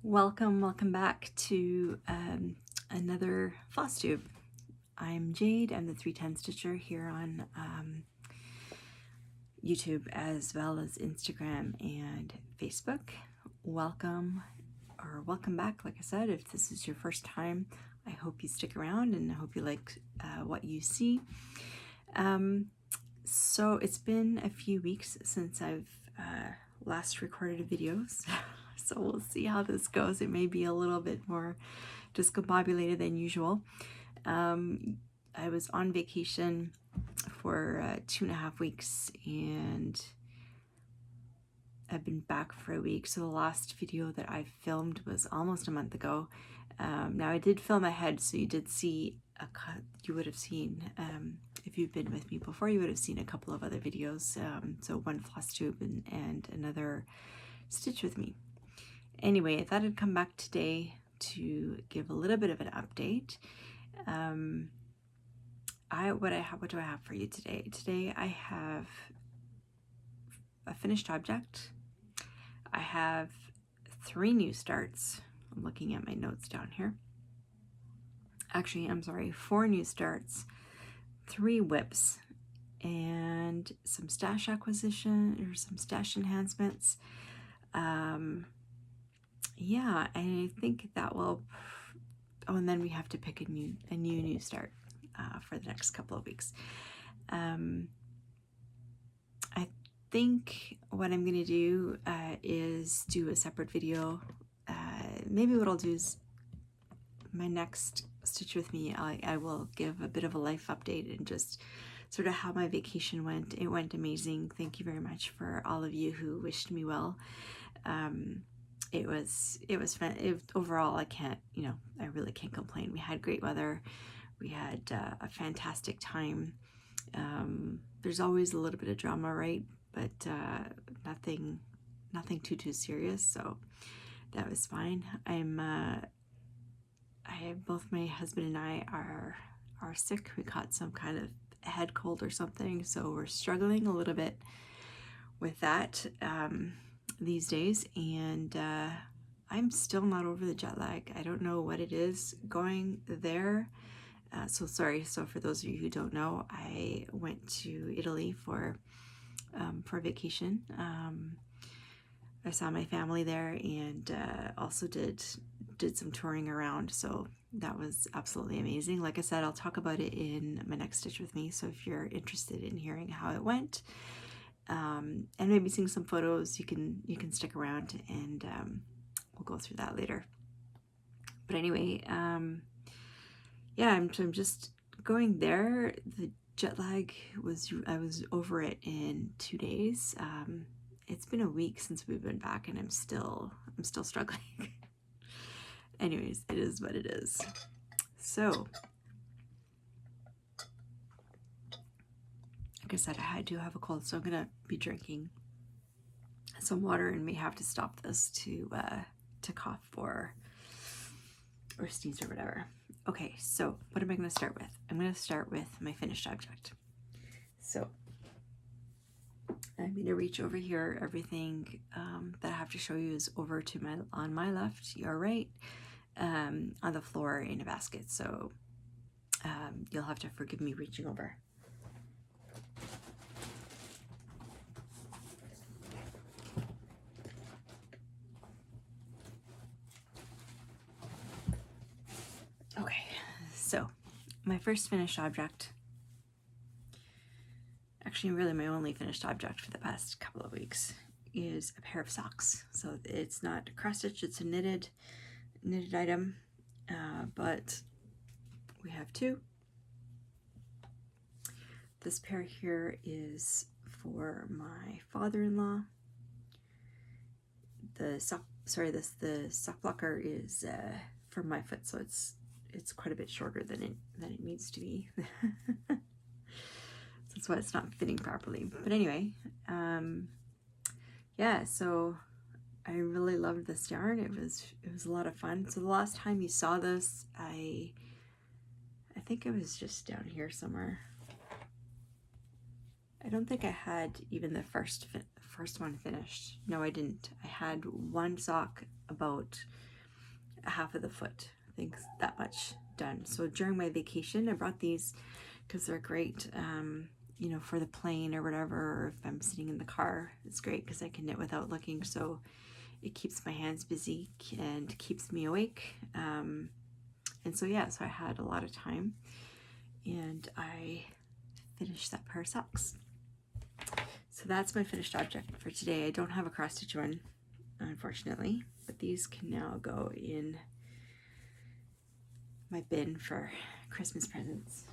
Welcome back to another Flosstube. I'm Jade. I'm the 310 Stitcher here on YouTube as well as Instagram and Facebook. Welcome back. Like I said, if this is your first time, I hope you stick around and I hope you like what you see. So it's been a few weeks since I've last recorded videos. So we'll see how this goes. It may be a little bit more discombobulated than usual. I was on vacation for 2.5 weeks and I've been back for a week. So the last video that I filmed was almost a month ago. Now I did film ahead, so you did see you would have seen, if you've been with me before, you would have seen a couple of other videos. So one Flosstube and another Stitch with Me. Anyway, I thought I'd come back today to give a little bit of an update. What do I have for you today? Today I have a finished object. I have 3 new starts. I'm looking at my notes down here. Actually, I'm sorry, 4 new starts, 3 whips, and some stash acquisition or some stash enhancements. Yeah, and I think that will. Oh, and then we have to pick a new start for the next couple of weeks. I think what I'm going to do is do a separate video. Maybe what I'll do is my next Stitch with Me, I will give a bit of a life update and just sort of how my vacation went. It went amazing. Thank you very much for all of you who wished me well. It was fun. Overall, I really can't complain. We had great weather. We had a fantastic time. There's always a little bit of drama, right? But nothing too serious. So that was fine. Both my husband and I are sick. We caught some kind of head cold or something, so we're struggling a little bit with that these days, and I'm still not over the jet lag. I don't know what it is going there. So sorry. So for those of you who don't know, I went to Italy for vacation. I saw my family there and also did some touring around. So that was absolutely amazing. Like I said, I'll talk about it in my next Stitch with Me. So if you're interested in hearing how it went, and maybe seeing some photos, you can stick around and we'll go through that later. But anyway, yeah, I'm just going there. The jet lag I was over it in 2 days. It's been a week since we've been back and I'm still struggling. Anyways, it is what it is. So like I said, I do have a cold, so I'm gonna be drinking some water and may have to stop this to cough or sneeze or whatever. Okay, so what am I going to start with? I'm going to start with my finished object. So I'm going to reach over here. Everything that I have to show you is over to on my left, your right, on the floor in a basket. So you'll have to forgive me reaching over. Okay, so my first finished object, actually really my only finished object for the past couple of weeks, is a pair of socks. So it's not cross stitch, it's a knitted item, but we have 2. This pair here is for my father-in-law. The sock blocker is for my foot, so it's quite a bit shorter than it needs to be. That's why it's not fitting properly. But anyway, yeah, so I really loved this yarn. It was a lot of fun. So the last time you saw this, I think it was just down here somewhere. I don't think I had even the first one finished. No, I didn't. I had one sock about half of the foot. I think that much done. So during my vacation, I brought these because they're great, you know, for the plane or whatever, or if I'm sitting in the car. It's great because I can knit without looking, so it keeps my hands busy and keeps me awake. And so yeah, so I had a lot of time, and I finished that pair of socks. So that's my finished object for today. I don't have a cross stitch one, unfortunately, but these can now go in my bin for Christmas presents,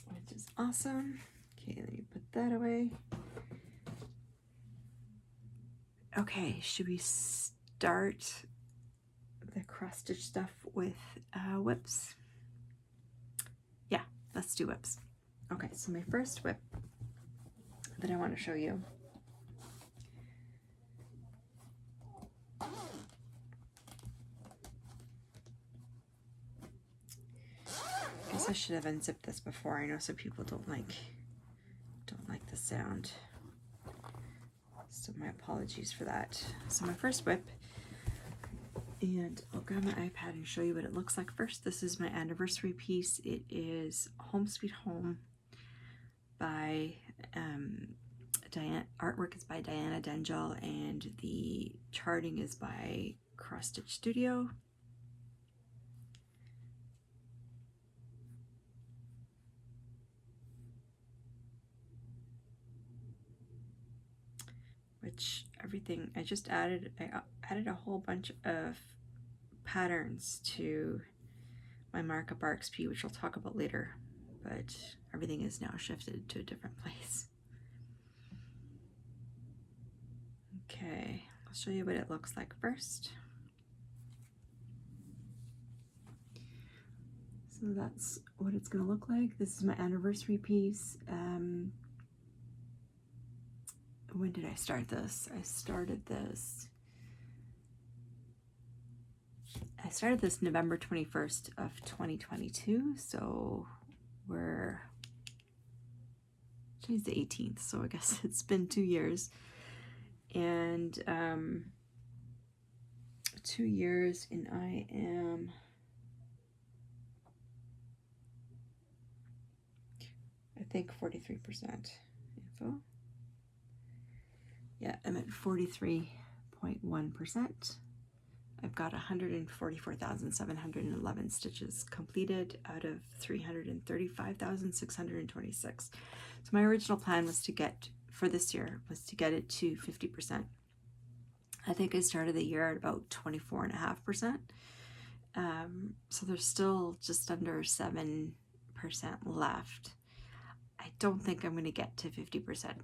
which is awesome. Okay, let me put that away. Okay, should we start the cross stitch stuff with whips? Yeah, let's do whips. Okay, so my first whip that I want to show you I guess I should have unzipped this before. I know some people don't like the sound, so my apologies for that. So my first whip, and I'll grab my iPad and show you what it looks like first. This is my anniversary piece. It is Home Sweet Home by artwork is by Diana Dengel, and the charting is by Cross Stitch Studio. Which everything I added a whole bunch of patterns to my markup RXP, which I'll talk about later, but everything is now shifted to a different place. Okay, I'll show you what it looks like first. So that's what it's going to look like. This is my anniversary piece. When did I start this? I started this November 21st of 2022, so today's the 18th, so I guess it's been 2 years. And 2 years, and I am I think 43% info. Yeah, I'm at 43.1%. I've got 144,711 stitches completed out of 335,626. So my original plan was to get, for this year, was to get it to 50%. I think I started the year at about 24.5%. So there's still just under 7% left. I don't think I'm going to get to 50%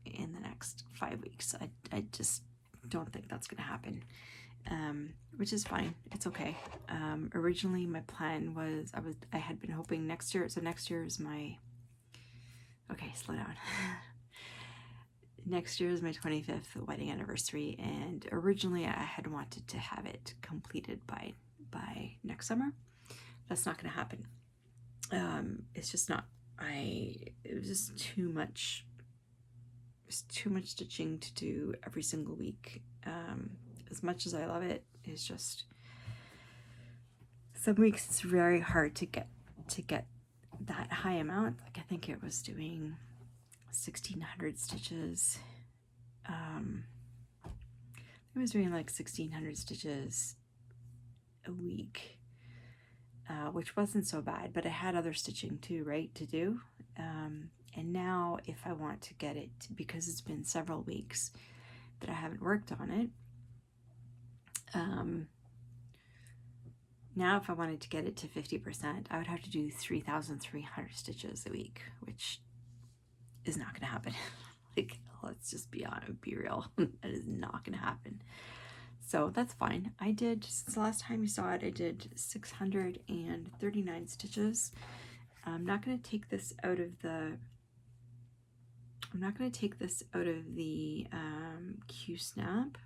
in the next 5 weeks. I just don't think that's going to happen, which is fine. It's okay. Originally, my plan was I had been hoping next year. So next year is my slow down. Next year is my 25th wedding anniversary, and originally I had wanted to have it completed by next summer. That's not going to happen. It's just not. It was just too much. It's too much stitching to do every single week. As much as I love it, it's just some weeks it's very hard to get that high amount. Like I think it was doing 1,600 stitches. I was doing like 1,600 stitches a week, which wasn't so bad, but I had other stitching too, right, to do. And now if I want to get it, because it's been several weeks that I haven't worked on it, now if I wanted to get it to 50%, I would have to do 3,300 stitches a week, which is not going to happen. Like, let's just be real. That is not going to happen. So that's fine. I did, since the last time you saw it, I did 639 stitches. I'm not going to take this out of the Q-snap,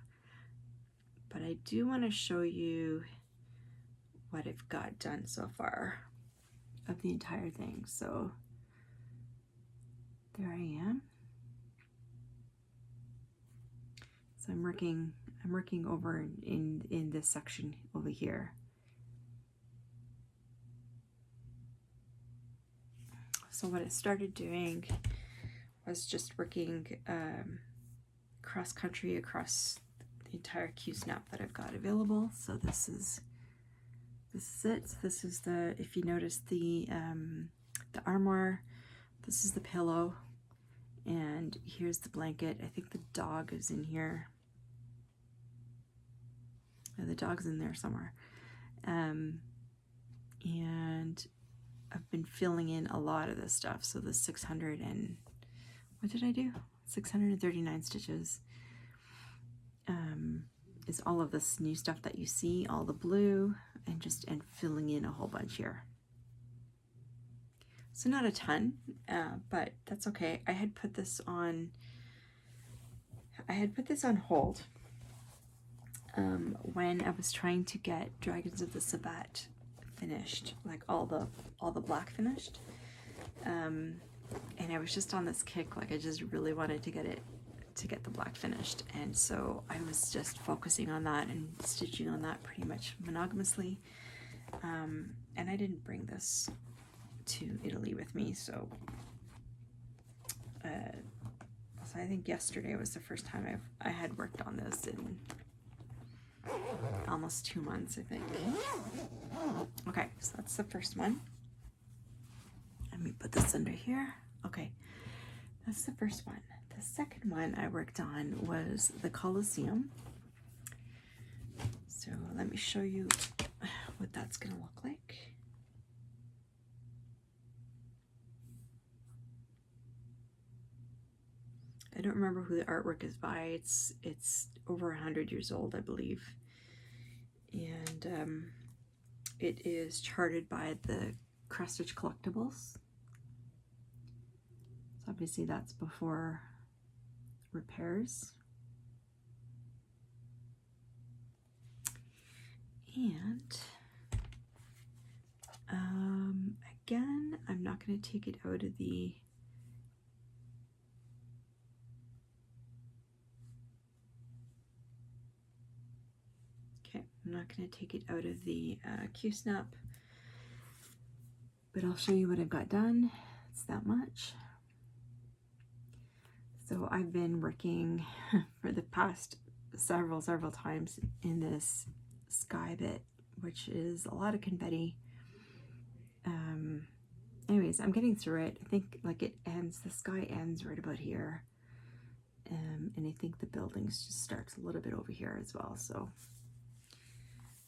but I do want to show you what I've got done so far of the entire thing. So there I am. So I'm working I'm working over in this section over here. So what I started doing was just working cross country across the entire Q-snap that I've got available. So this is it. So this is the, if you notice the armoire, this is the pillow, and here's the blanket. I think the dog is in here. Yeah, the dog's in there somewhere. And I've been filling in a lot of this stuff. So the 600 and, what did I do? 639 stitches is all of this new stuff that you see, all the blue, and filling in a whole bunch here. So not a ton, but that's okay. I had put this on hold when I was trying to get Dragons of the Sabbat finished, like all the black finished, and I was just on this kick, like I just really wanted to get the black finished, and so I was just focusing on that and stitching on that pretty much monogamously, and I didn't bring this to Italy with me, so I think yesterday was the first time I had worked on this in almost 2 months, I think. Okay, so that's the first one. Let me put this under here. Okay, that's the first one. The second one I worked on was the Colosseum. So let me show you what that's gonna look like. I don't remember who the artwork is by. It's over 100 years old, I believe. And it is charted by the Cross Stitch Collectibles. So obviously that's before repairs. And again, I'm not going to take it out of the I'm not going to take it out of the Q-snap, but I'll show you what I've got done. It's that much. So I've been working for the past several times in this sky bit, which is a lot of confetti. Anyways, I'm getting through it. I think like it ends, the sky ends right about here. And I think the buildings just starts a little bit over here as well. So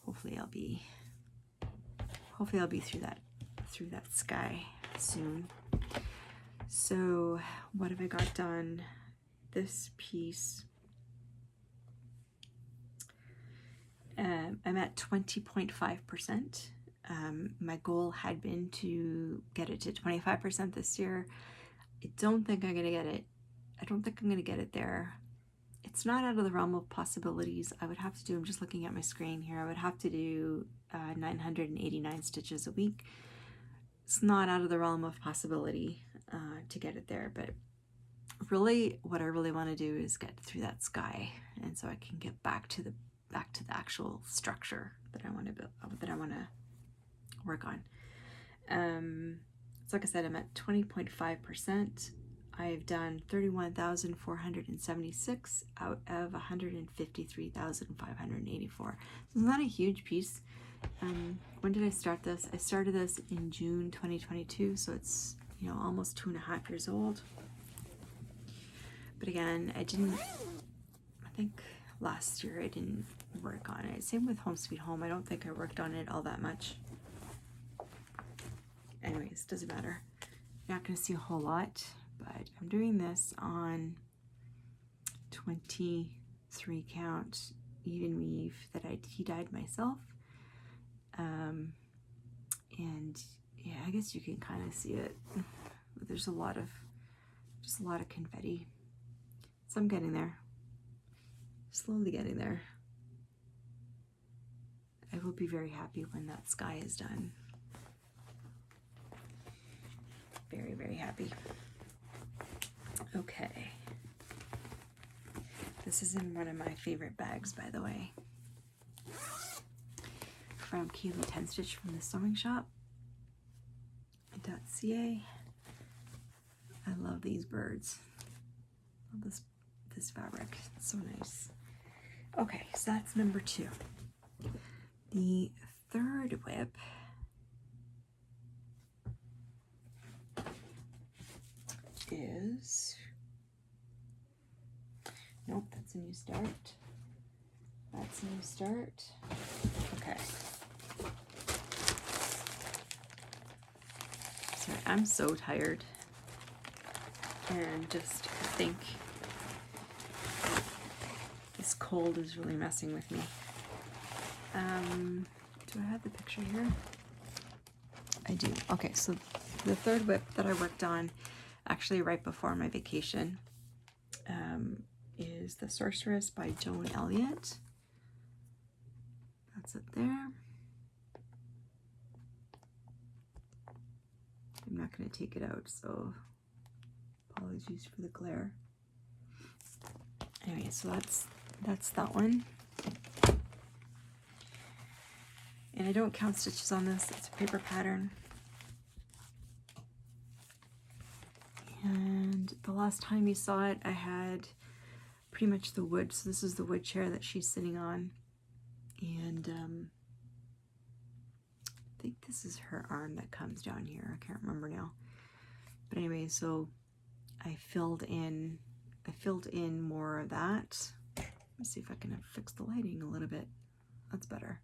hopefully I'll be through that sky soon. So what have I got done? This piece, I'm at 20.5%. My goal had been to get it to 25% this year. I don't think I'm gonna get it. I don't think I'm gonna get it there. It's not out of the realm of possibilities. I would have to do, I'm just looking at my screen here, I would have to do 989 stitches a week. It's not out of the realm of possibility to get it there, but really what I really want to do is get through that sky, and so I can get back to the actual structure that I want to build, that I want to work on. So like I said, I'm at 20.5%. I've done 31,476 out of 153,584. It's not a huge piece. When did I start this? I started this in June 2022, so it's, you know, almost 2.5 years old. But again, I think last year I didn't work on it. Same with Home Sweet Home. I don't think I worked on it all that much. Anyways, doesn't matter. You're not going to see a whole lot, but I'm doing this on 23 count even weave that I tea-dyed myself. And yeah, I guess you can kind of see it. There's just a lot of confetti. So I'm getting there. Slowly getting there. I will be very happy when that sky is done. Very, very happy. Okay. This is in one of my favorite bags, by the way, from Kaylee 10 Stitch from the sewing shop .ca. I love these birds. Love this fabric. It's so nice. Okay, so that's number 2. The third whip is, nope, that's a new start. That's a new start. Okay. Sorry, I'm so tired. And just, I think this cold is really messing with me. Do I have the picture here? I do. Okay, so the third whip that I worked on actually right before my vacation is The Sorceress by Joan Elliott. That's it there. I'm not going to take it out, so apologies for the glare. Anyway, so that's that one. And I don't count stitches on this. It's a paper pattern. And the last time you saw it, I had pretty much the wood. So this is the wood chair that she's sitting on. And I think this is her arm that comes down here. I can't remember now. But anyway, so I filled in more of that. Let's see if I can fix the lighting a little bit. That's better.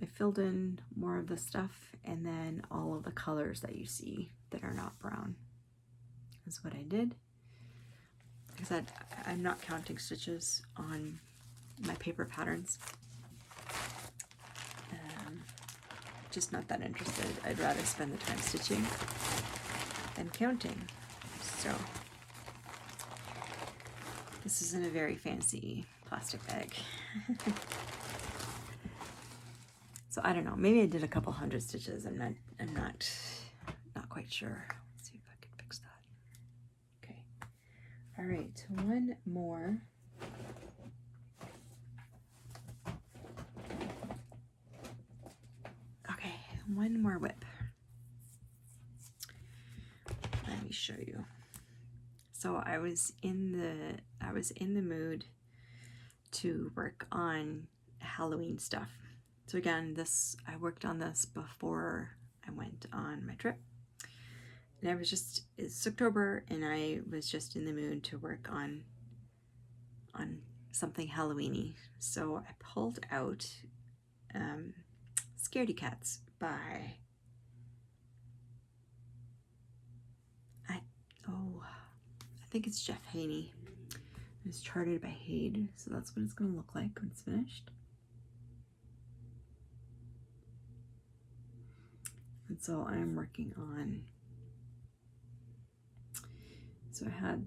I filled in more of the stuff, and then all of the colors that you see that are not brown is what I did. Like I said, I'm not counting stitches on my paper patterns. Just not that interested. I'd rather spend the time stitching than counting. So this is in a very fancy plastic bag. So I don't know, maybe I did a couple hundred stitches. I'm not quite sure. Let's see if I can fix that. Okay. All right, one more. Okay, one more whip. Let me show you. So I was in the mood to work on Halloween stuff. So again, I worked on this before I went on my trip. And it's October, and I was just in the mood to work on something Halloween-y. So I pulled out Scaredy Cats by, I think it's Jeff Haney. It's charted by Hade, so that's what it's going to look like when it's finished. And so I'm working on, so I had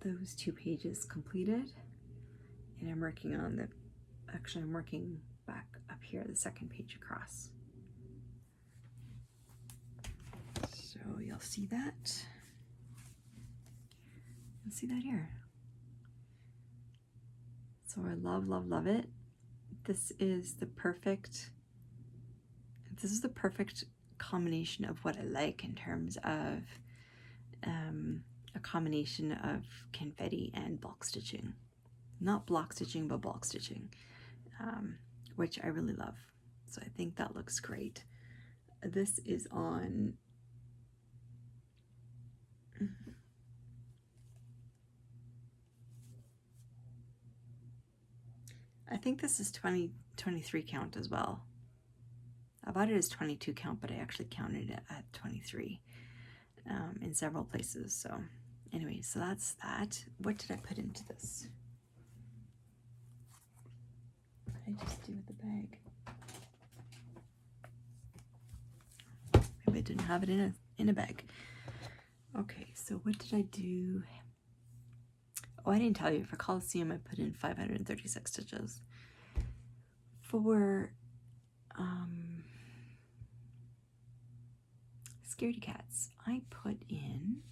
those 2 pages completed, and I'm working on I'm working back up here, the second page across. So you'll see that. You'll see that here. So I love, love, love it. This is the perfect combination of what I like in terms of a combination of confetti and bulk stitching. Not block stitching, but bulk stitching, which I really love. So I think that looks great. This is on, I think this is 23 count as well. I bought it as 22 count, but I actually counted it at 23 in several places. So anyway, so that's that. What did I put into this? What did I just do with the bag? Maybe I didn't have it in a bag. Okay, so what did I do? Oh, I didn't tell you. For Coliseum, I put in 536 stitches. For Scaredy Cats, I put in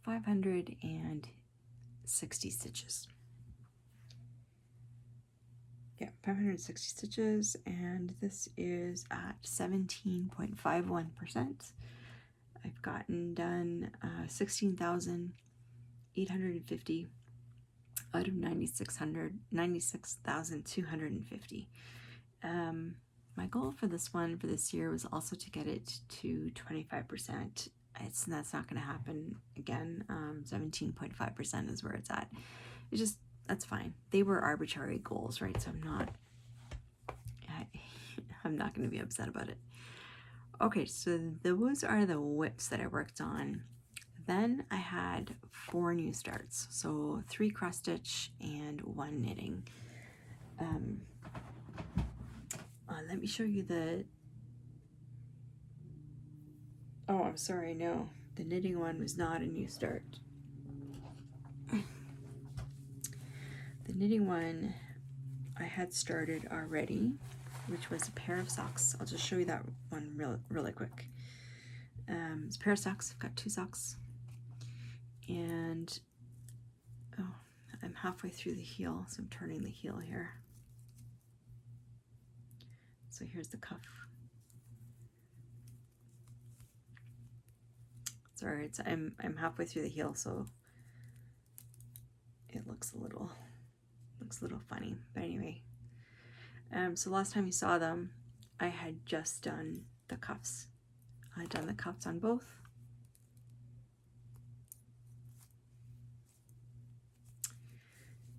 560 stitches. Yeah, 560 stitches, and this is at 17.51%. I've gotten done 16,850 out of 96,250. My goal for this one for this year was also to get it to 25%. That's not going to happen again. 17.5% is where it's at. It's just, that's fine. They were arbitrary goals, right? So I'm not going to be upset about it. Okay, so those are the whips that I worked on. Then I had 4 new starts, so 3 cross stitch and 1 knitting. Let me show you the, oh, I'm sorry, no, the knitting one was not a new start. The knitting one I had started already, which was a pair of socks. I'll just show you that one really quick. It's a pair of socks. I've got 2 socks, and oh, I'm halfway through the heel, so I'm turning the heel here. So here's the cuff. Sorry, I'm halfway through the heel, so it looks a little funny. But anyway, so last time you saw them, I had just done the cuffs. I'd done the cuffs on both.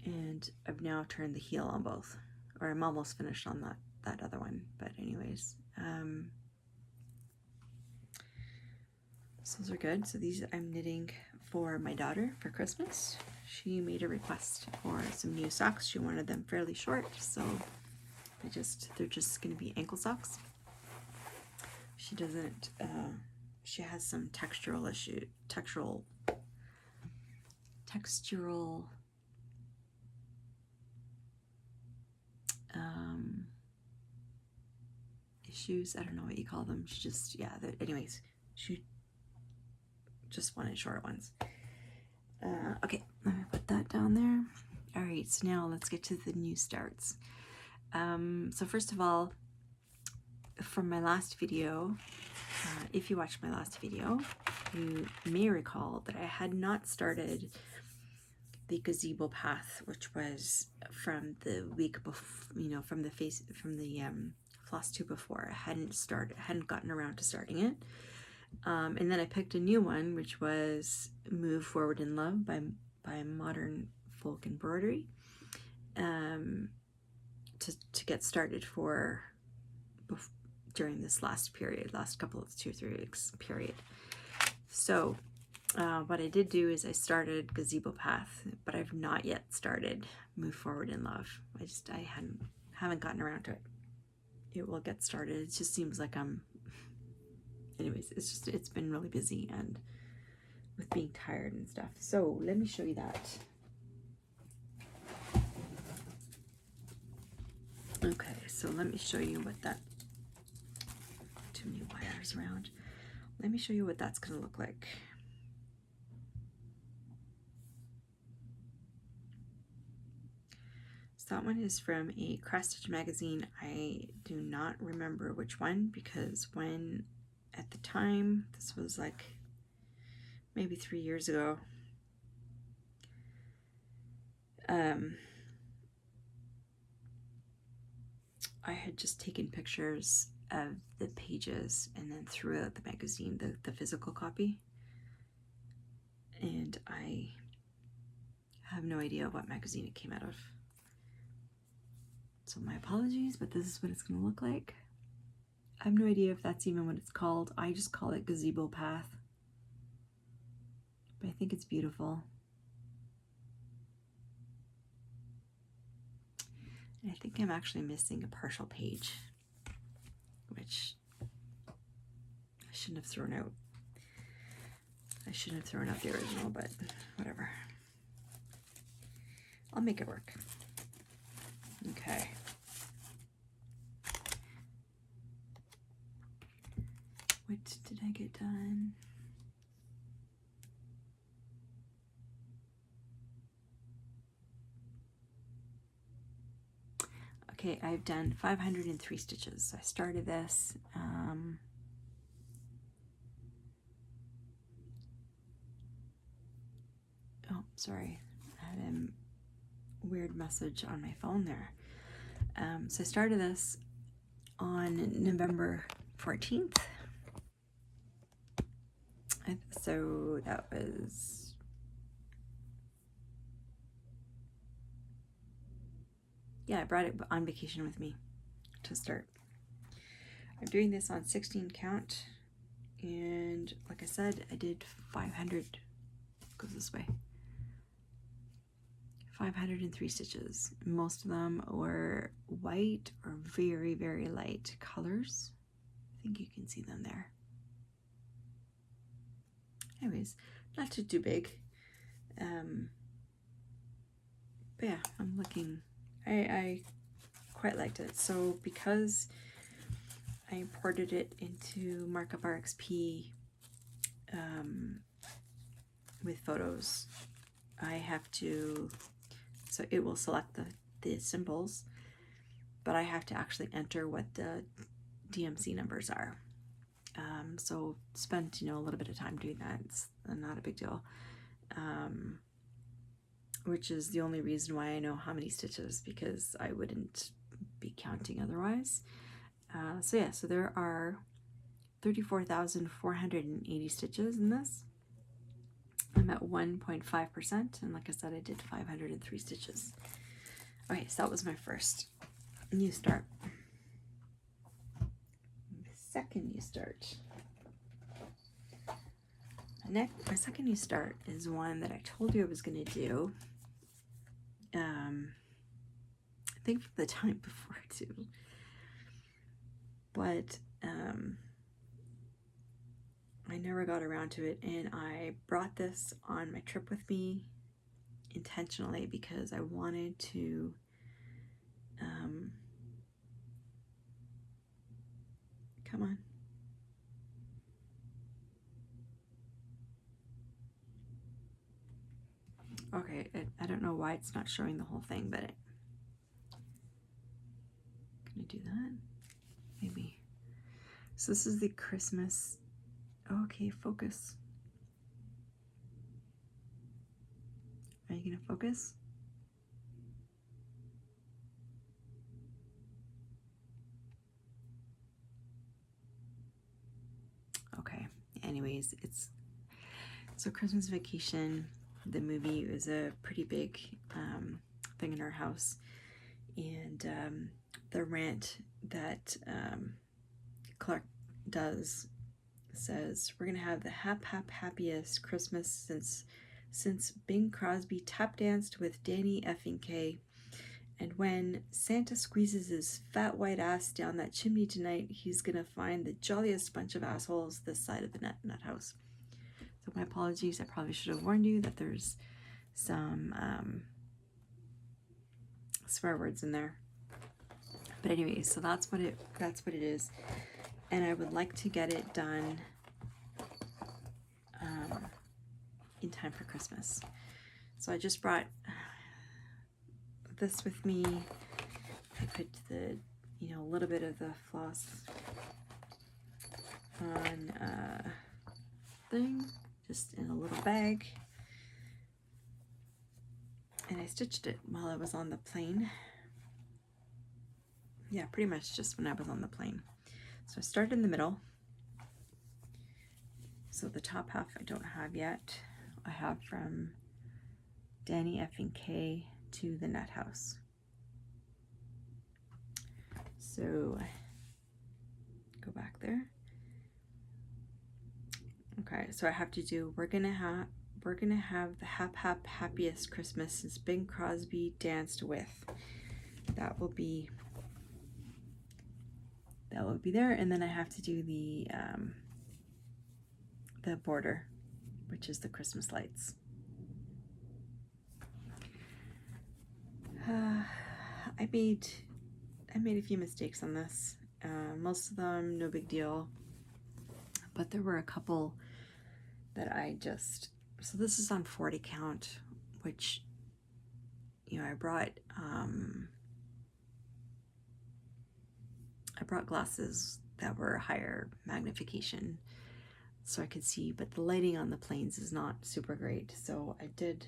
And I've now turned the heel on both, or I'm almost finished on that other one. But anyways, so those are good. So these I'm knitting for my daughter for Christmas. She made a request for some new socks. She wanted them fairly short, so they're just going to be ankle socks. She doesn't. She has some textural issues. I don't know what you call them. She just, yeah. Anyways, she just wanted short ones. Okay, let me put that down there. All right, so now let's get to the new starts. So first of all, from my last video, if you watched my last video, you may recall that I had not started the gazebo path, which was from the week before, from the Flosstube before. I hadn't gotten around to starting it. And then I picked a new one, which was Move Forward in Love by Modern Folk Embroidery, to get started for during this last couple of 2-3 weeks period. So what I did do is I started Gazebo Path, but I've not yet started Move Forward in Love. I haven't gotten around to it. It will get started. It just seems like anyways, it's been really busy and with being tired and stuff. So let me show you that. Okay, so let me show you what that, too many wires around. Let me show you what that's gonna look like. So that one is from a cross stitch magazine. I do not remember which one, because at the time, this was like maybe 3 years ago, I had just taken pictures of the pages and then threw out the magazine, the physical copy, and I have no idea what magazine it came out of. So my apologies, but this is what it's going to look like. I have no idea if that's even what it's called. I just call it Gazebo Path. But I think it's beautiful. And I think I'm actually missing a partial page, which I shouldn't have thrown out. I shouldn't have thrown out the original, but whatever. I'll make it work. Okay. What did I get done? Okay, I've done 503 stitches. I started this oh, sorry, I had a weird message on my phone there. So I started this on November 14th. So that was, yeah, I brought it on vacation with me to start. I'm doing this on 16 count, and like I said, I did 500, goes this way, 503 stitches. Most of them were white or very, very light colors. I think you can see them there. Anyways, not too big. But yeah, I'm looking, I quite liked it. So because I imported it into Markup RXP with photos, I have to, so it will select the symbols, but I have to actually enter what the DMC numbers are. So spent, a little bit of time doing that. It's not a big deal. Which is the only reason why I know how many stitches, because I wouldn't be counting otherwise. So yeah, so there are 34,480 stitches in this. I'm at 1.5%, and like I said, I did 503 stitches. Okay, so that was my first new start. Second new start. My second new start is one that I told you I was going to do. I think from the time before too. But I never got around to it, and I brought this on my trip with me intentionally because I wanted to come on. Okay, I don't know why it's not showing the whole thing, but can I do that? Maybe. So this is the Christmas. Okay, focus. Are you gonna focus? Okay. Anyways, it's so Christmas Vacation. The movie was a pretty big thing in our house, and the rant that Clark does says, "We're gonna have the happiest Christmas since Bing Crosby tap danced with Danny effing K. And when Santa squeezes his fat white ass down that chimney tonight, he's gonna find the jolliest bunch of assholes this side of the nut house." So my apologies. I probably should have warned you that there's some swear words in there. But anyway, so that's what it is, and I would like to get it done in time for Christmas. So I just brought this with me. I put the a little bit of the floss on thing, just in a little bag, and I stitched it while I was on the plane. Yeah, pretty much just when I was on the plane. So I started in the middle. So the top half I don't have yet. I have from Danny effing K to the nut house. So go back there. Okay, so I have to do, we're gonna have the happiest Christmas since Bing Crosby danced with. That will be there, and then I have to do the border, which is the Christmas lights. I made a few mistakes on this. Most of them no big deal, but there were a couple that I just, so this is on 40 count, which I brought I brought glasses that were higher magnification so I could see, but the lighting on the planes is not super great. So I did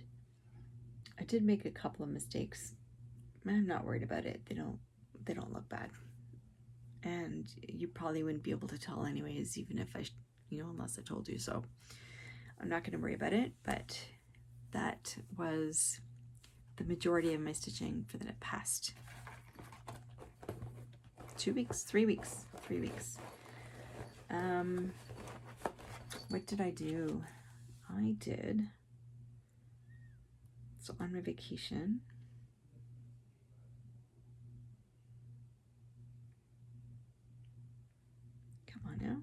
make a couple of mistakes. I'm not worried about it. They don't look bad. And you probably wouldn't be able to tell anyways, even if I, unless I told you. So I'm not going to worry about it, but that was the majority of my stitching for the past 2 weeks, 3 weeks, 3 weeks. What did I do? So on my vacation, come on now.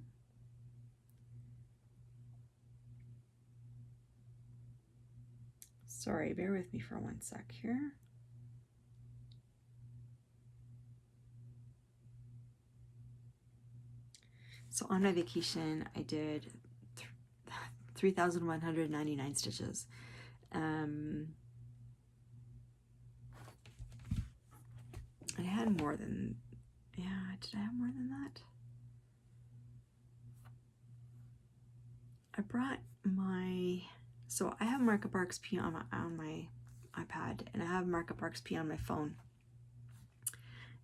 Sorry, bear with me for 1 sec here. So on my vacation, I did 3,199 stitches. I had more than, did I have more than that? I brought so I have Markup RxP on my iPad, and I have Markup RxP on my phone.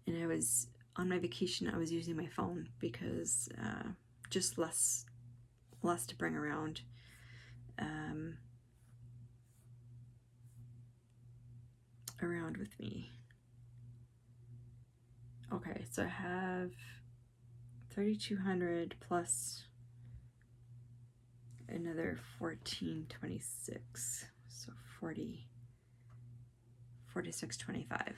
And I was, on my vacation, I was using my phone because just less to bring around. Around with me. Okay, so I have 3,200 plus another 1,426, so 4625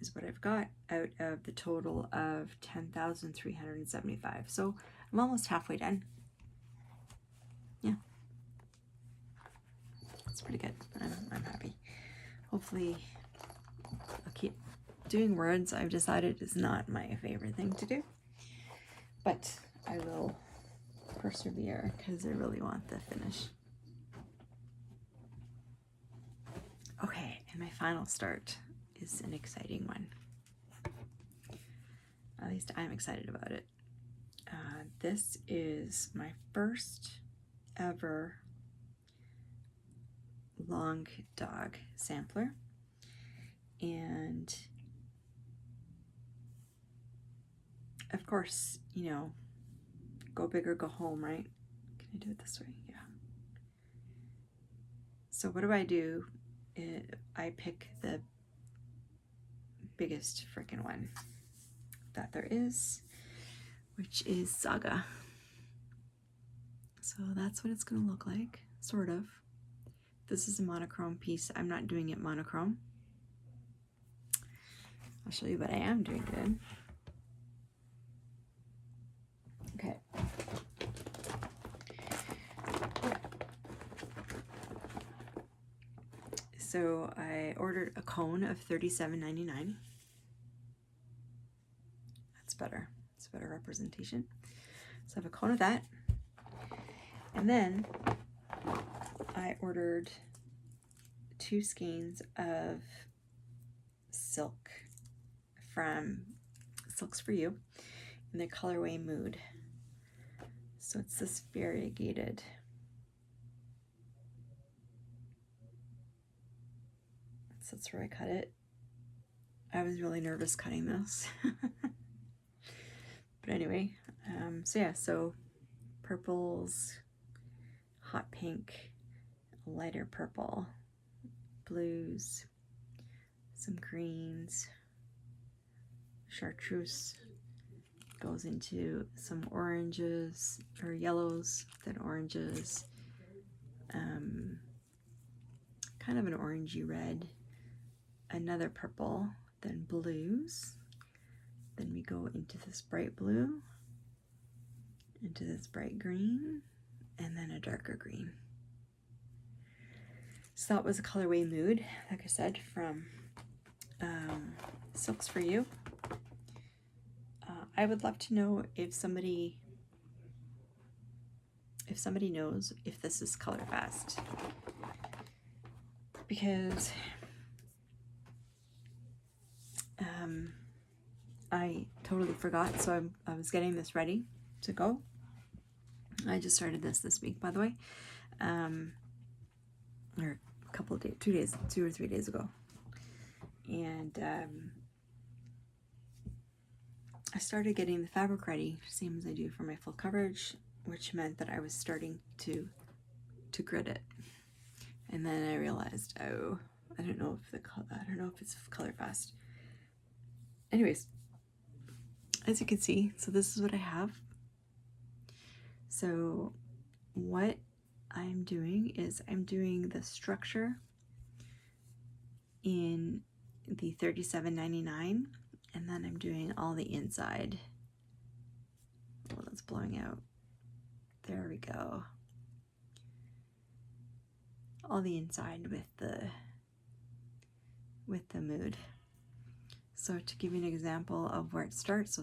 is what I've got out of the total of 10,375. So I'm almost halfway done. Yeah, it's pretty good. I'm happy. Hopefully I'll keep doing words. I've decided is not my favorite thing to do, but I will persevere because I really want the finish. Okay, and my final start is an exciting one. At least I'm excited about it. This is my first ever long dog sampler, and of course, go big or go home, right? Can I do it this way? Yeah. So what do? I pick the biggest freaking one that there is, which is Saga. So that's what it's going to look like, sort of. This is a monochrome piece. I'm not doing it monochrome. I'll show you what I am doing good. Okay. So I ordered a cone of $37.99. That's better. It's a better representation. So I have a cone of that. And then I ordered 2 skeins of silk from Silks For You in the colorway Mood. So it's this variegated. So that's where I cut it. I was really nervous cutting this. But anyway, so purples, hot pink, lighter purple, blues, some greens, chartreuse goes into some oranges or yellows, then oranges, kind of an orangey red, another purple, then blues, then we go into this bright blue, into this bright green, and then a darker green. So that was a colorway Mood, like I said, from Silks For You. I would love to know if somebody knows if this is color fast, because I totally forgot, so I was getting this ready to go. I just started this week, by the way, or a couple of days, 2 or 3 days ago, and I started getting the fabric ready, same as I do for my full coverage, which meant that I was starting to grit it, and then I realized, oh, I don't know if it's color fast. Anyways, as you can see, so this is what I have. So what I'm doing is I'm doing the structure in the $37.99, and then I'm doing all the inside. Oh, that's blowing out. There we go. All the inside with the mood. So to give you an example of where it starts,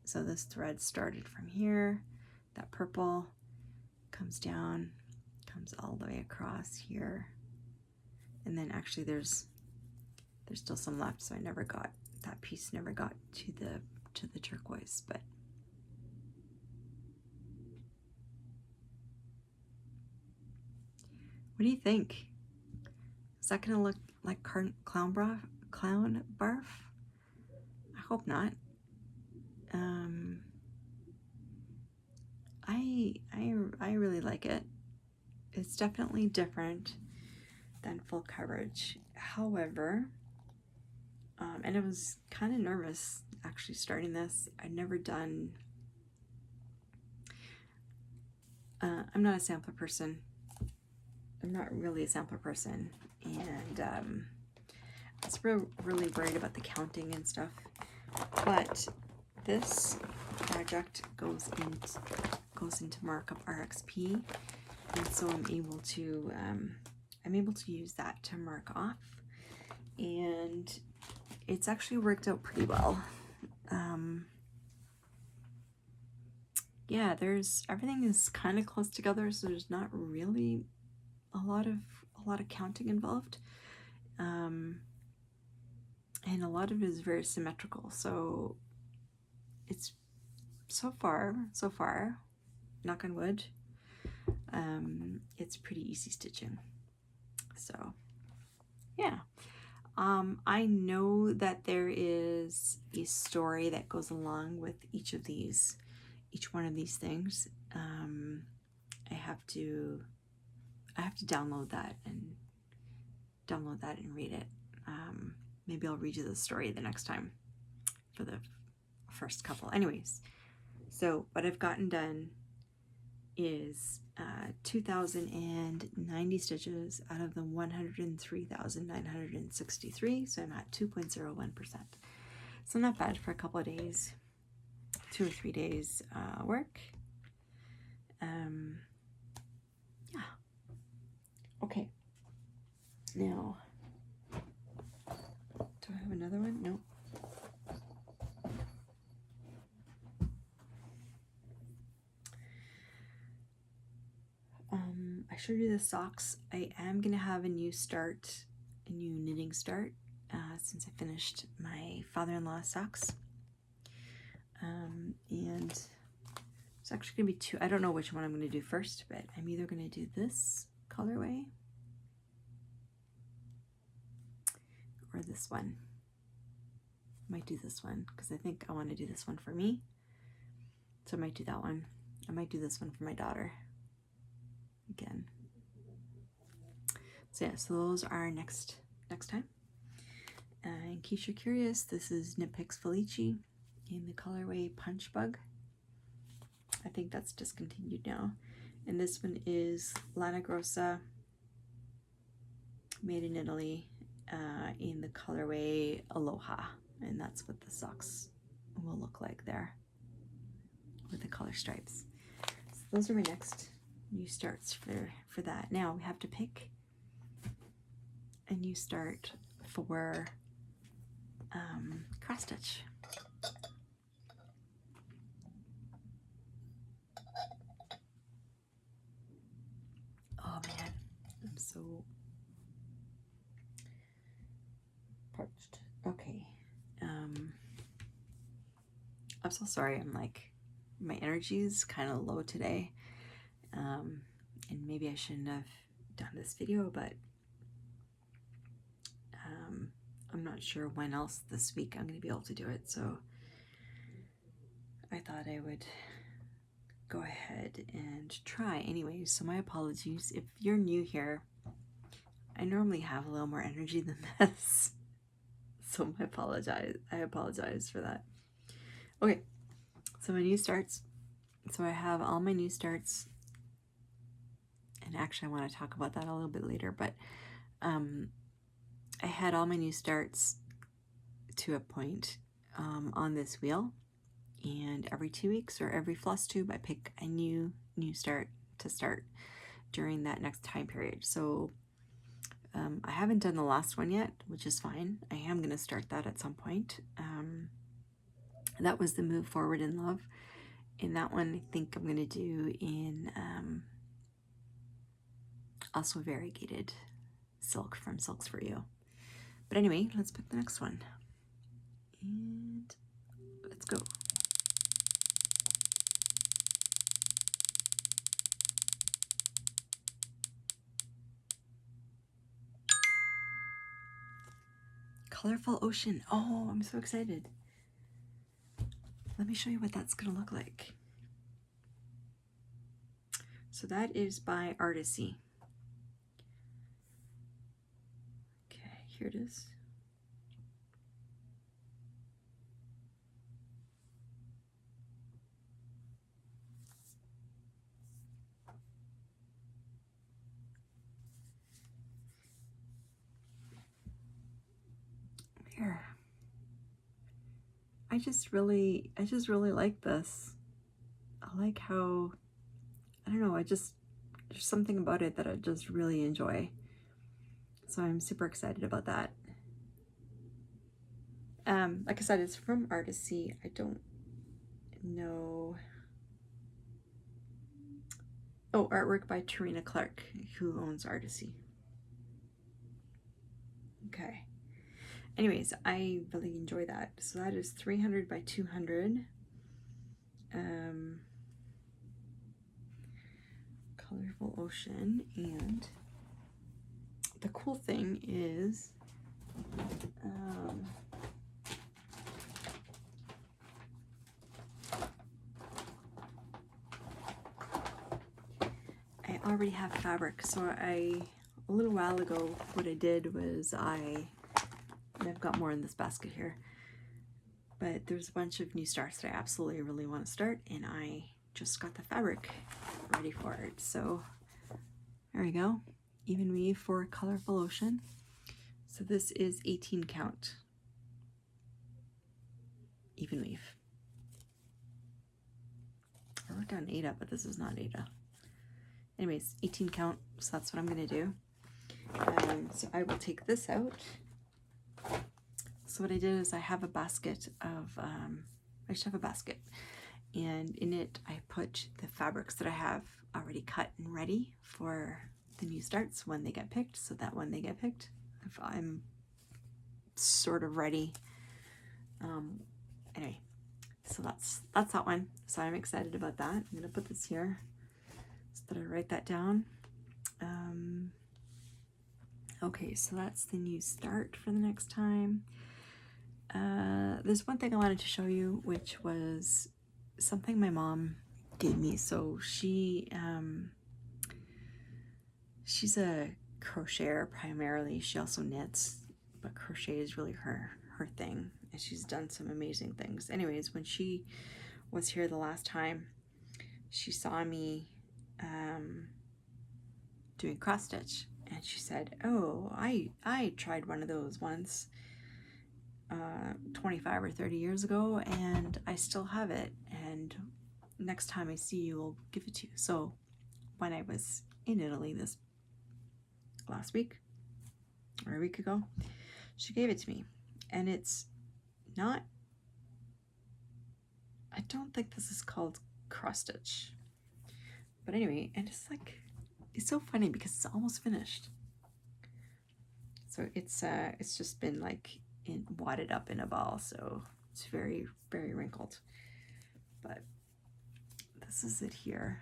so this thread started from here, that purple comes down, comes all the way across here, and then actually there's still some left, so that piece never got to the turquoise, but what do you think? Is that gonna look like clown barf? I hope not. I really like it. It's definitely different than full coverage. However, and I was kind of nervous actually starting this. I'd never done. I'm not a sampler person. I'm not really a sampler person, and I was really worried about the counting and stuff. But this project goes into Markup RXP, and so I'm able to use that to mark off, and it's actually worked out pretty well. Yeah, everything is kind of close together, so there's not really a lot of counting involved, and a lot of it is very symmetrical. So it's so far, knock on wood, it's pretty easy stitching. So yeah, I know that there is a story that goes along with each one of these things. I have to download that and read it. Maybe I'll read you the story the next time for the first couple. Anyways, so what I've gotten done is 2,090 stitches out of the 103,963, so I'm at 2.01%. So not bad for a couple of days, 2 or 3 days work. Yeah. Okay. Now, do I have another one? No. I showed you the socks. I am gonna have a new knitting start, since I finished my father-in-law's socks. And it's actually gonna be 2. I don't know which one I'm gonna do first, but I'm either gonna do this colorway or this one. I might do this one because I think I want to do this one for me. So I might do that one. I might do this one for my daughter again. So yeah, so those are next time. In case you're curious, this is Knit Picks Felici in the colorway Punch Bug. I think that's discontinued now. And this one is Lana Grossa, made in Italy, in the colorway Aloha. And that's what the socks will look like there with the color stripes. So those are my next new starts for that. Now we have to pick a new start for cross stitch. Oh man, I'm so parched. Okay. so sorry. I'm like, my energy is kind of low today. And maybe I shouldn't have done this video, but I'm not sure when else this week I'm going to be able to do it. So I thought I would go ahead and try anyway. So my apologies. If you're new here, I normally have a little more energy than this. So I apologize for that. Okay, so my new starts. So I have all my new starts. And actually I want to talk about that a little bit later, but I had all my new starts to a point on this wheel, and every 2 weeks or every Flosstube I pick a new start to start during that next time period. So I haven't done the last one yet, which is fine. I am going to start that at some point. That was the Move Forward in Love. And that one I think I'm going to do in also variegated silk from Silks For You. But anyway, let's pick the next one. And let's go. Colorful Ocean. Oh, I'm so excited. Let me show you what that's going to look like. So that is by Artisy. Okay, here it is. There. I just really like this. I like how, I don't know, there's something about it that I just really enjoy. So I'm super excited about that. Like I said, it's from Artisy. I don't know. Oh, artwork by Tarina Clark, who owns Artisy. Okay. Anyways, I really enjoy that. So that is 300 by 200. Colorful Ocean. And the cool thing is, I already have fabric. So a little while ago, what I did was I've got more in this basket here, but there's a bunch of new starts that I absolutely really want to start, and I just got the fabric ready for it. So there we go, even weave for Colorful Ocean. So this is 18 count even weave. I wrote down Ada, but this is not Ada. Anyways, 18 count, so that's what I'm gonna do. So I will take this out. So what I did is I have a basket of, I just have a basket, and in it I put the fabrics that I have already cut and ready for the new starts when they get picked, so that when they get picked, if I'm sort of ready. Anyway, so that's that one. So I'm excited about that. I'm gonna put this here so that I write that down. Okay, so that's the new start for the next time. There's one thing I wanted to show you, which was something my mom gave me. So she's a crocheter primarily. She also knits, but crochet is really her thing, and she's done some amazing things. Anyways, when she was here the last time, she saw me doing cross stitch, and she said, "Oh, I tried one of those once 25 or 30 years ago, and I still have it, and next time I see you, I'll give it to you." So when I was in Italy this last week or a week ago, she gave it to me, and it's not, I don't think this is called cross stitch, but anyway, and it's like, it's so funny because it's almost finished. So it's just been like wadded up in a ball, so it's very, very wrinkled. but this is it here.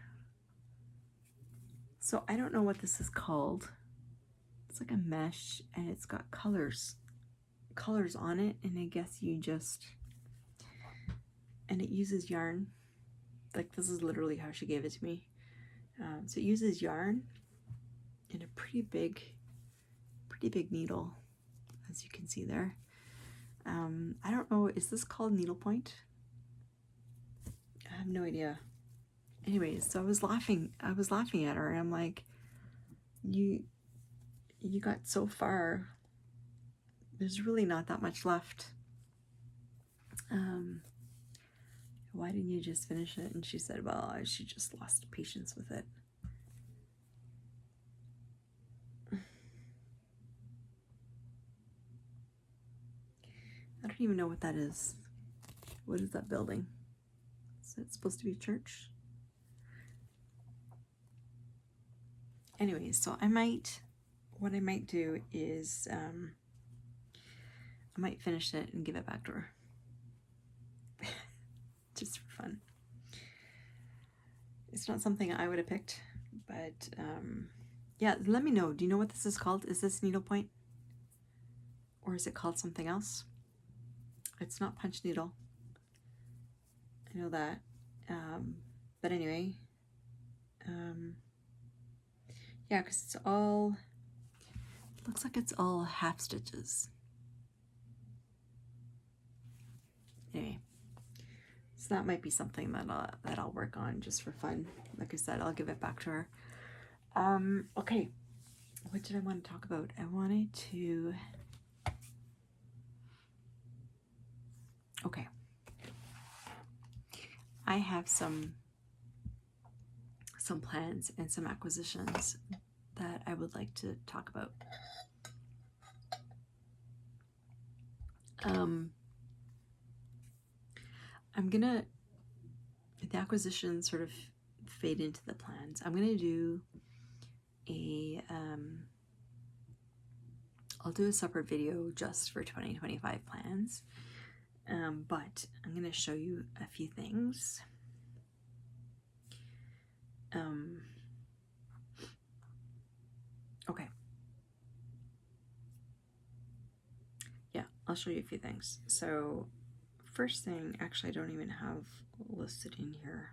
So I don't know what this is called. It's like a mesh and it's got colors on it, and I guess you just, and it uses yarn. Like, this is literally how she gave it to me. So it uses yarn and a pretty big needle, as you can see there. I don't know, is this called needlepoint? I have no idea. Anyways, so I was laughing at her, and I'm like, you got so far. There's really not that much left. Why didn't you just finish it? And she said, well, she just lost patience with it. I don't even know what that is. What is that building? Is it supposed to be a church? Anyways, so what I might do is I might finish it and give it back to her. Just for fun. It's not something I would have picked, but yeah, let me know. Do you know what this is called? Is this needlepoint? Or is it called something else? It's not punch needle. I know that. But anyway, yeah, because it's all, looks like it's all half stitches. Anyway, so that might be something that I'll work on just for fun. Like I said, I'll give it back to her. Okay, what did I want to talk about? I wanted to, okay, I have some plans and some acquisitions that I would like to talk about. The acquisitions sort of fade into the plans. I'm gonna do I'll do a separate video just for 2025 plans, but I'm gonna show you a few things. Okay. Yeah, I'll show you a few things. So first thing, actually I don't even have listed in here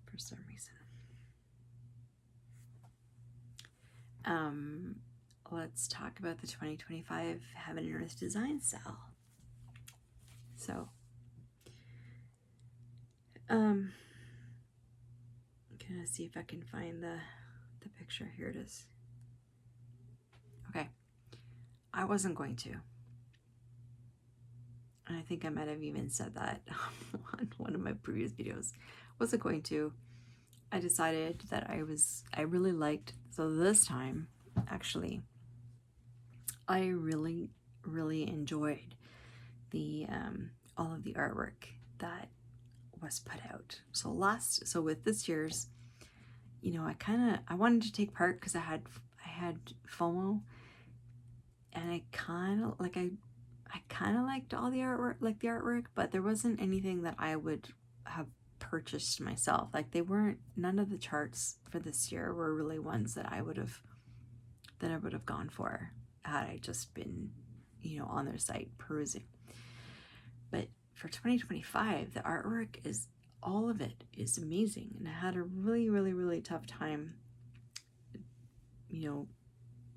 for some reason. Let's talk about the 2025 Heaven and Earth Design Sale. So, I'm gonna see if I can find the picture. Here it is. Okay, I wasn't going to. And I think I might have even said that on one of my previous videos. Wasn't going to. I decided that I really liked, so this time, actually, I really enjoyed the all of the artwork that was put out. So with this year's, you know, I wanted to take part because I had FOMO, and I kind of liked all the artwork, but there wasn't anything that I would have purchased myself. Like, none of the charts for this year were really ones that I would have gone for had I just been, you know, on their site perusing. But for 2025, the artwork all of it is amazing, and I had a really tough time, you know,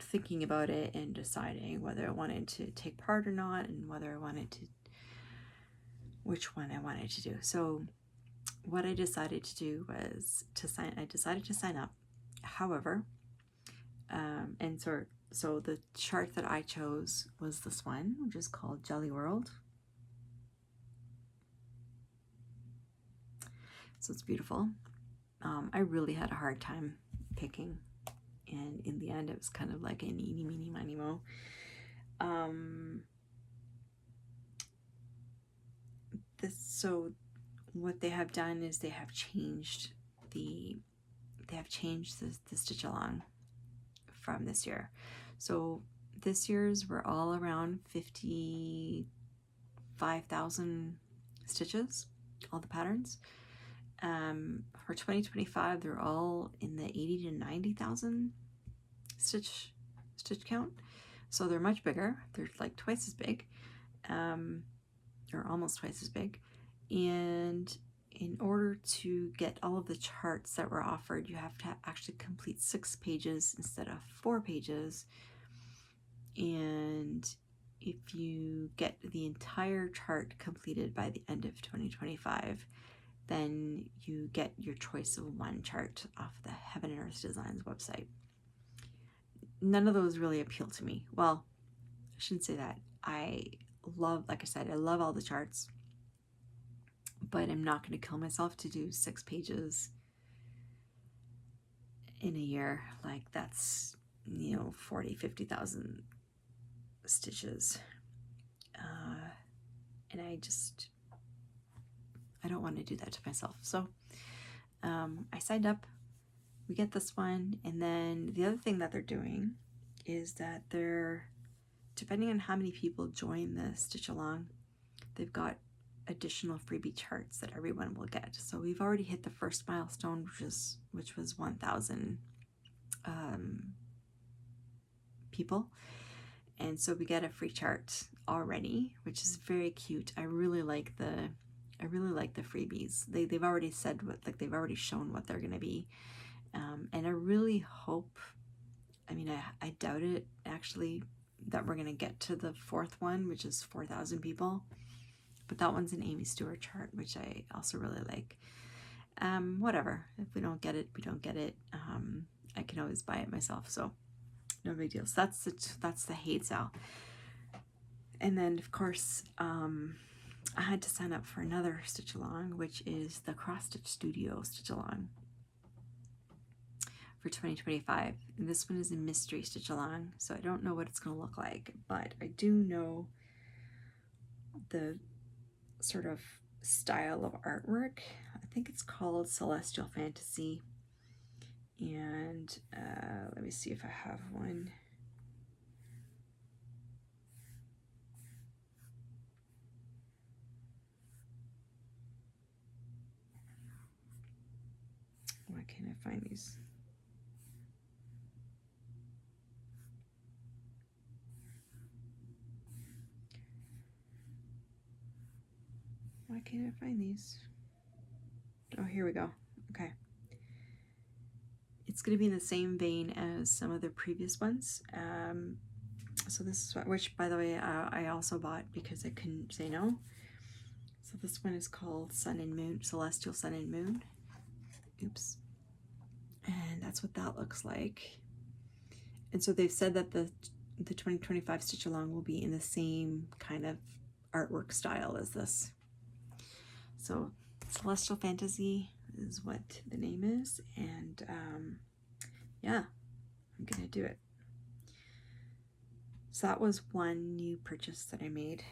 thinking about it and deciding whether I wanted to take part or not, and which one I wanted to do. So what I decided to do was to sign up. However, so the chart that I chose was this one, which is called Jelly World. So it's beautiful. I really had a hard time picking, and in the end it was kind of like an eeny meeny miny mo. So what they have done is they have changed the stitch along from this year. So this year's were all around 55,000 stitches, all the patterns. For 2025, they're all in the 80 to 90,000 stitch count. So they're much bigger. They're like twice as big, or almost twice as big. And in order to get all of the charts that were offered, you have to actually complete 6 pages instead of 4 pages. And if you get the entire chart completed by the end of 2025, then you get your choice of 1 chart off the Heaven and Earth Designs website. None of those really appeal to me. Well, I shouldn't say that. Like I said, I love all the charts, but I'm not going to kill myself to do 6 pages in a year. Like, that's, 40,000-50,000 stitches. And I don't want to do that to myself. So I signed up. We get this one. And then the other thing that they're doing is that depending on how many people join the Stitch Along, they've got additional freebie charts that everyone will get. So we've already hit the first milestone, which was 1,000 people. And so we get a free chart already, which is very cute. I really like the freebies. They've already said they've already shown what they're going to be. And I really hope, I doubt it actually, that we're going to get to the 4th one, which is 4,000 people. But that one's an Amy Stewart chart, which I also really like. Whatever. If we don't get it, we don't get it. I can always buy it myself, so no big deal. So that's the hate sale. And then, of course, I had to sign up for another Stitch Along, which is the Cross Stitch Studio Stitch Along for 2025. And this one is a mystery Stitch Along, so I don't know what it's going to look like, but I do know the sort of style of artwork. I think it's called Celestial Fantasy. And let me see if I have one. Why can't I find these? Why can't I find these? Oh, here we go. Okay. It's going to be in the same vein as some of the previous ones. So this is which, by the way, I also bought because I couldn't say no. So this one is called Sun and Moon, Celestial Sun and Moon. Oops. And that's what that looks like. And so they've said that the 2025 Stitch Along will be in the same kind of artwork style as this. So Celestial Fantasy is what the name is, and yeah, I'm gonna do it. So that was one new purchase that I made.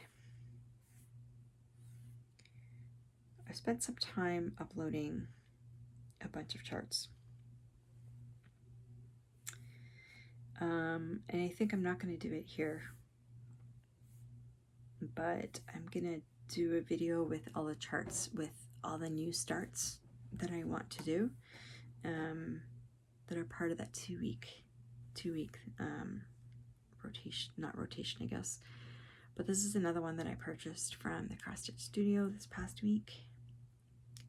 I spent some time uploading a bunch of charts, and I think I'm not going to do it here, but I'm gonna do a video with all the charts with all the new starts that I want to do, that are part of that two week rotation, I guess. But this is another one that I purchased from the Cross Stitch Studio this past week.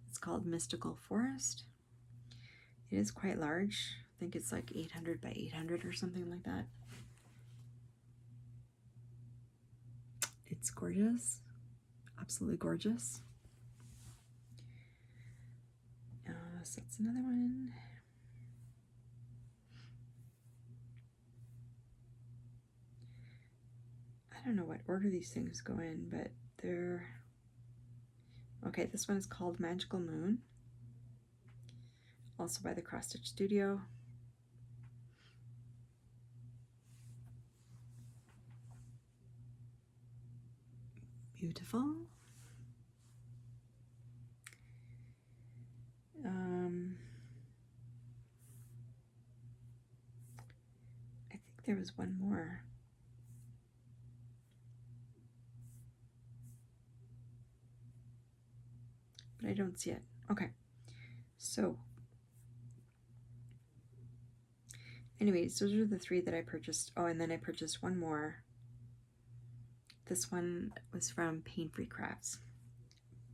It's called Mystical Forest. It is quite large. I think it's like 800 by 800 or something like that. It's gorgeous, absolutely gorgeous. So that's another one. I don't know what order these things go in, but they're okay. This one is called Magical Moon, also by the Cross Stitch Studio. Beautiful. I think there was one more. don't see it. Okay. So anyways, those are the 3 that I purchased. Oh, and then I purchased one more. This one was from Pain Free Crafts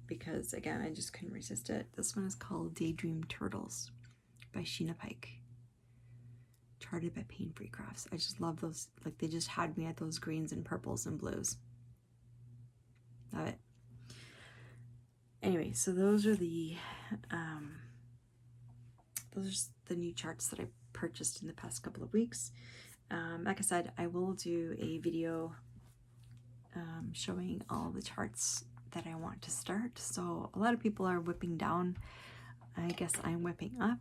because, again, I just couldn't resist it. This one is called Daydream Turtles by Sheena Pike. Charted by Pain Free Crafts. I just love those. Like, they just had me at those greens and purples and blues. Love it. Anyway, so those are the new charts that I purchased in the past couple of weeks. Like I said, I will do a video showing all the charts that I want to start. So a lot of people are whipping down. I guess I'm whipping up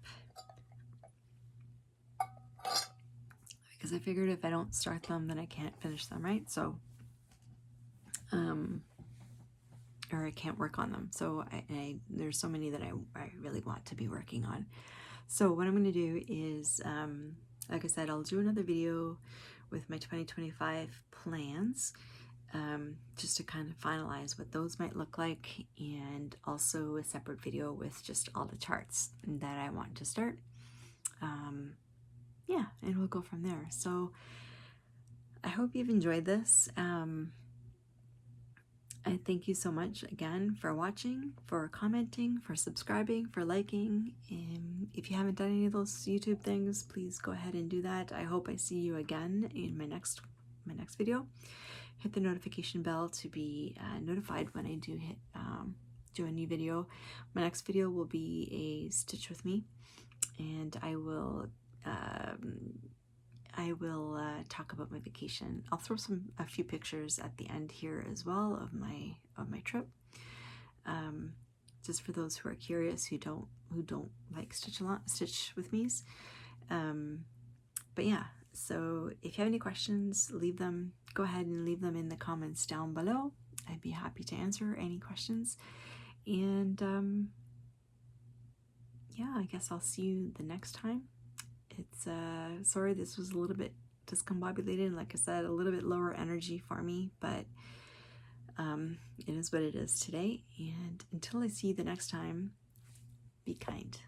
because I figured if I don't start them, then I can't finish them, right? So, or I can't work on them. So there's so many that I really want to be working on. So what I'm going to do is, like I said, I'll do another video with my 2025 plans, just to kind of finalize what those might look like, and also a separate video with just all the charts that I want to start. Yeah, and we'll go from there. So I hope you've enjoyed this. I thank you so much again for watching, for commenting, for subscribing, for liking. If you haven't done any of those YouTube things, please go ahead and do that. I hope I see you again in my next video. Hit the notification bell to be notified when I do do a new video. My next video will be a Stitch with Me, and I will talk about my vacation. I'll throw a few pictures at the end here as well of my trip, just for those who are curious, who don't like Stitch with Me's. But yeah, so if you have any questions, go ahead and leave them in the comments down below. I'd be happy to answer any questions. And yeah, I guess I'll see you the next time. It's sorry this was a little bit discombobulated, like I said, a little bit lower energy for me, but it is what it is today. And until I see you the next time, be kind.